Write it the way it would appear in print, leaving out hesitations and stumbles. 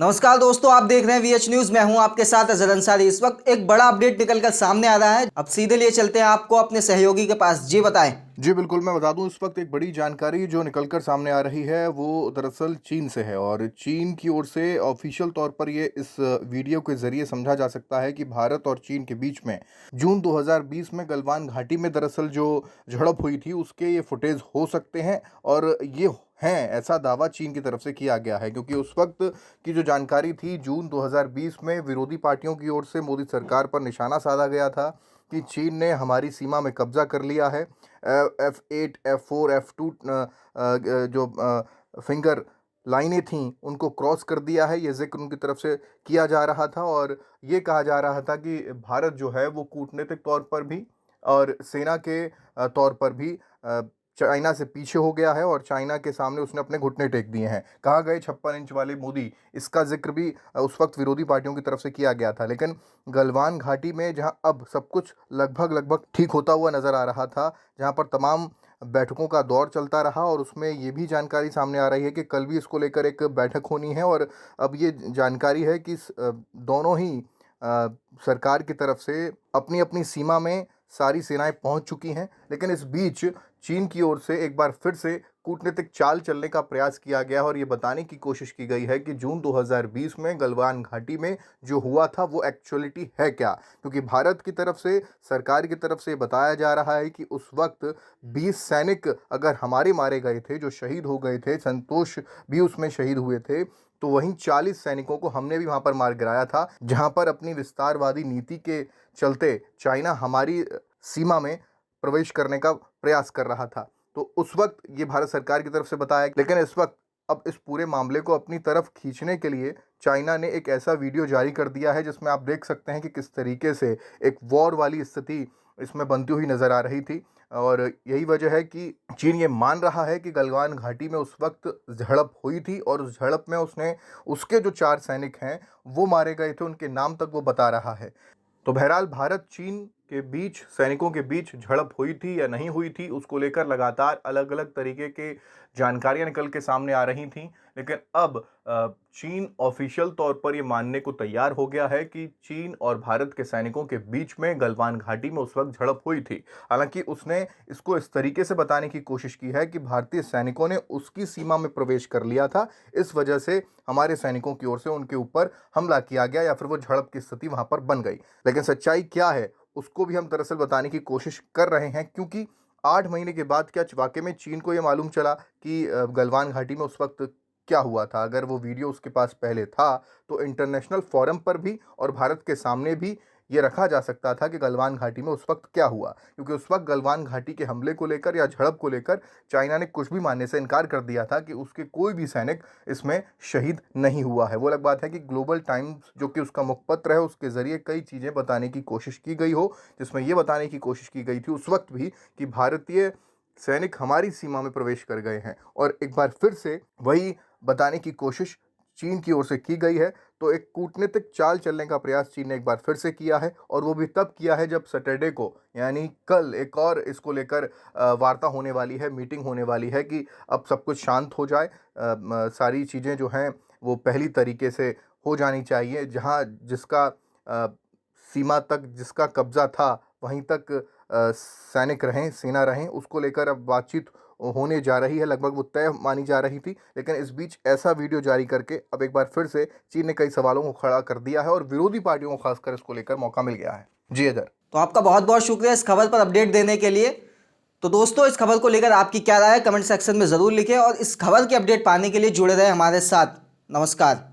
नमस्कार दोस्तों, आप देख रहे हैं वीएच न्यूज। मैं हूं आपके साथ अजहर अंसारी। इस वक्त एक बड़ा अपडेट निकलकर सामने आ रहा है। अब सीधे लिए चलते हैं आपको अपने सहयोगी के पास। जी बताएं। जी बिल्कुल, मैं बता दूं इस वक्त एक बड़ी जानकारी जो निकलकर सामने आ रही है वो दरअसल चीन से है। और चीन की ओर से ऑफिशियल तौर पर ये इस वीडियो के ज़रिए समझा जा सकता है कि भारत और चीन के बीच में जून 2020 में गलवान घाटी में दरअसल जो झड़प हुई थी उसके ये फुटेज हो सकते हैं। और ये हैं, ऐसा दावा चीन की तरफ से किया गया है, क्योंकि उस वक्त की जो जानकारी थी जून 2020 में विरोधी पार्टियों की ओर से मोदी सरकार पर निशाना साधा गया था कि चीन ने हमारी सीमा में कब्जा कर लिया है। F8 F4 F2 जो फिंगर लाइनें थीं उनको क्रॉस कर दिया है, ये जिक्र उनकी तरफ से किया जा रहा था। और ये कहा जा रहा था कि भारत जो है वो कूटनीतिक तौर पर भी और सेना के तौर पर भी चाइना से पीछे हो गया है और चाइना के सामने उसने अपने घुटने टेक दिए हैं। कहा गए 56 इंच वाले मोदी, इसका जिक्र भी उस वक्त विरोधी पार्टियों की तरफ से किया गया था। लेकिन गलवान घाटी में जहां अब सब कुछ लगभग लगभग ठीक होता हुआ नज़र आ रहा था, जहां पर तमाम बैठकों का दौर चलता रहा और उसमें ये भी जानकारी सामने आ रही है कि कल भी इसको लेकर एक बैठक होनी है। और अब ये जानकारी है कि दोनों ही सरकार की तरफ से अपनी अपनी सीमा में सारी सेनाएं पहुंच चुकी हैं। लेकिन इस बीच चीन की ओर से एक बार फिर से कूटनीतिक चाल चलने का प्रयास किया गया और ये बताने की कोशिश की गई है कि जून 2020 में गलवान घाटी में जो हुआ था वो एक्चुअलिटी है क्या। क्योंकि भारत की तरफ से, सरकार की तरफ से बताया जा रहा है कि उस वक्त 20 सैनिक अगर हमारे मारे गए थे, जो शहीद हो गए थे, संतोष भी उसमें शहीद हुए थे, तो वहीं 40 सैनिकों को हमने भी वहां पर मार गिराया था, जहां पर अपनी विस्तारवादी नीति के चलते चाइना हमारी सीमा में प्रवेश करने का प्रयास कर रहा था। तो उस वक्त ये भारत सरकार की तरफ से बताया। लेकिन इस वक्त अब इस पूरे मामले को अपनी तरफ खींचने के लिए चाइना ने एक ऐसा वीडियो जारी कर दिया है जिसमें आप देख सकते हैं कि किस तरीके से एक वॉर वाली स्थिति इसमें बनती हुई नजर आ रही थी। और यही वजह है कि चीन ये मान रहा है कि गलवान घाटी में उस वक्त झड़प हुई थी और उस झड़प में उसने उसके जो 4 सैनिक हैं वो मारे गए थे, उनके नाम तक वो बता रहा है। तो बहरहाल भारत चीन के बीच, सैनिकों के बीच झड़प हुई थी या नहीं हुई थी, उसको लेकर लगातार अलग अलग तरीके के जानकारियां निकल के सामने आ रही थीं। लेकिन अब चीन ऑफिशियल तौर पर यह मानने को तैयार हो गया है कि चीन और भारत के सैनिकों के बीच में गलवान घाटी में उस वक्त झड़प हुई थी। हालांकि उसने इसको इस तरीके से बताने की कोशिश की है कि भारतीय सैनिकों ने उसकी सीमा में प्रवेश कर लिया था, इस वजह से हमारे सैनिकों की ओर से उनके ऊपर हमला किया गया या फिर वो झड़प की स्थिति वहां पर बन गई। लेकिन सच्चाई क्या है उसको भी हम दरअसल बताने की कोशिश कर रहे हैं, क्योंकि 8 महीने के बाद क्या वाकई में चीन को ये मालूम चला कि गलवान घाटी में उस वक्त क्या हुआ था। अगर वो वीडियो उसके पास पहले था तो इंटरनेशनल फोरम पर भी और भारत के सामने भी ये रखा जा सकता था कि गलवान घाटी में उस वक्त क्या हुआ। क्योंकि उस वक्त गलवान घाटी के हमले को लेकर या झड़प को लेकर चाइना ने कुछ भी मानने से इनकार कर दिया था कि उसके कोई भी सैनिक इसमें शहीद नहीं हुआ है। वो अलग बात है कि ग्लोबल टाइम्स जो कि उसका मुखपत्र है उसके ज़रिए कई चीज़ें बताने की कोशिश की गई हो, जिसमें ये बताने की कोशिश की गई थी उस वक्त भी कि भारतीय सैनिक हमारी सीमा में प्रवेश कर गए हैं। और एक बार फिर से वही बताने की कोशिश चीन की ओर से की गई है। तो एक कूटनीतिक चाल चलने का प्रयास चीन ने एक बार फिर से किया है और वो भी तब किया है जब सैटरडे को, यानी कल, एक और इसको लेकर वार्ता होने वाली है, मीटिंग होने वाली है कि अब सब कुछ शांत हो जाए, सारी चीज़ें जो हैं वो पहली तरीके से हो जानी चाहिए। जहां जिसका सीमा तक जिसका कब्जा था वहीं तक सैनिक रहें, सेना रहें, उसको लेकर अब बातचीत होने जा रही है, लगभग वो तय मानी जा रही थी। लेकिन इस बीच ऐसा वीडियो जारी करके अब एक बार फिर से चीन ने कई सवालों को खड़ा कर दिया है और विरोधी पार्टियों को खासकर इसको लेकर मौका मिल गया है। जी अदर। तो आपका बहुत बहुत शुक्रिया इस खबर पर अपडेट देने के लिए। तो दोस्तों, इस खबर को लेकर आपकी क्या राय है कमेंट सेक्शन में जरूर लिखें और इस खबर की अपडेट पाने के लिए जुड़े रहे हमारे साथ। नमस्कार।